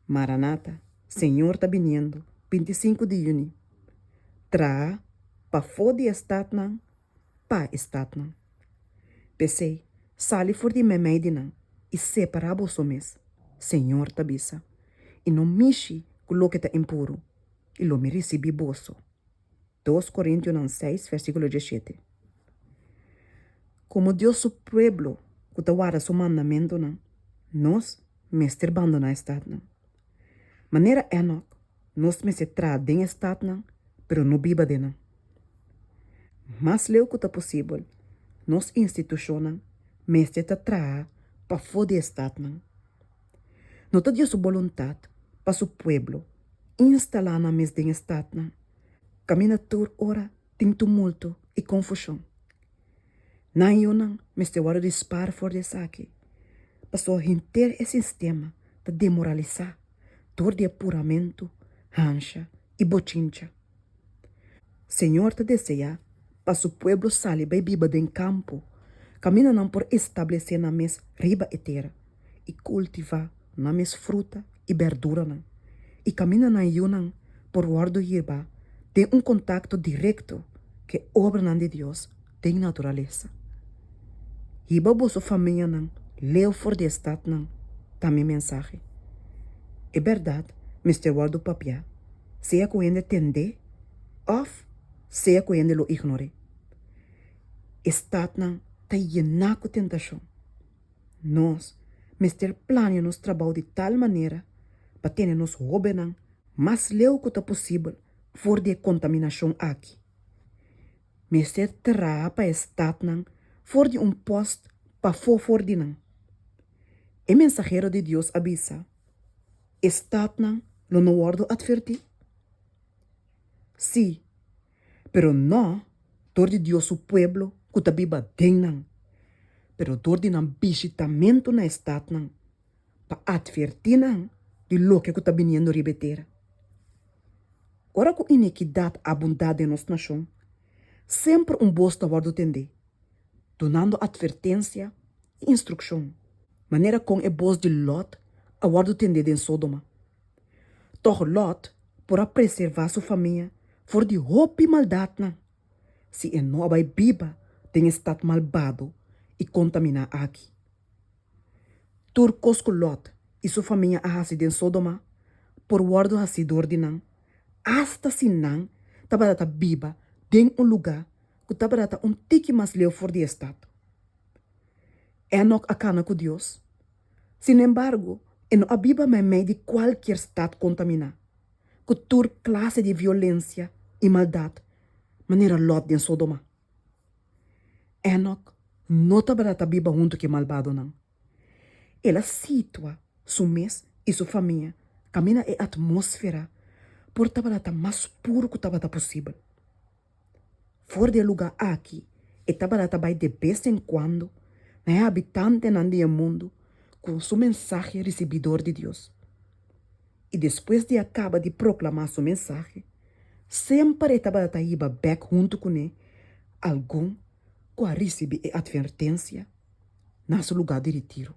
Maranata, Senhor está vindo, 25 de junho. Tra, pa fodi estatnan, pa estatnan. Pensei, sali for di memeidinan, e separabo somes. Senhor tabisa. E não mishi kulo que tá impuro. E lo me recebi boso. 2 Coríntios 6, versículo 17. Como Deus su pueblo, que guarda su mandamento, nós mester abandona estado. Maneira Enoch, nós me se tra den estado, pero não biba dena. Mas leu que tá possível, nós institucionam, mester ta tra pa fode estado. Não tá Deus su vontade pa su pueblo, instalar na mes den estado. Camina tur ora, tem tumulto e confusão. Na yunang, meste waro dispar for de saque. Passou hinter esse sistema de demoralizar, dor de apuramento, rancha e bochincha. Senhor te deseja, para su pueblo sale bem biba de campo, camina não por estabelecer na mes riba e terra, e cultivar na mes fruta e verdura não. E camina na yunang por guardo hirba, tem contato direto que obra de Deus tem natureza. Hiba boso família não, leu for de estado não, também mensagem. É verdade, Mr. Waldo papia, seja com ele entender, ou seja com ele lo ignore. Estado não, tá llena com tentação. Nós, Mr. Plano nos trabalho de tal maneira, para ter nos hobby não, mas leu que tá possível, for de contaminação aqui. Mr. Terra para estado não, for de post pa for de não. E mensageiro de Deus avisa, estado não, lo no guardo advertir. Sim, pero não, dor de Deus o pueblo, que ta biba den não. Pero dor de não visitamento na estado não, pa advertir não, de lo que ta viniendo ribeter. Ora com iniquidade abundada em nossa nação, sempre bosta guardo tender. Donando advertência e instrução. Maneira com é voz de Lot, a guardo tender em Sodoma. Toch Lot, para preservar sua família, for de roupa e maldade. Se é não vai biba, tem estado malvado e contaminar aqui. Turcos com Lot e sua família a hasi em Sodoma, por guardo hasi de ordinan, hasta se não, tabadata biba, tem lugar, que tabadata tiki mais leu for de estado. Enoch acana com Deus. Sin embargo, não abiba meio de qualquer estado contaminar, com toda classe de violência e maldade, maneira Lot de Sodoma. Enoch não tabadata biba junto que malvado não. Ela situa su mês e sua família, camina a atmosfera, por tabadata mais puro que tabadata possível. For de lugar aqui, e tabadata vai de vez em quando, na habitante do mundo, com seu mensagem recebidor de Deus. E depois de acabar de proclamar sua mensagem, sempre tabadata iba back junto com ele, algum que recebe a advertência, nosso lugar de retiro.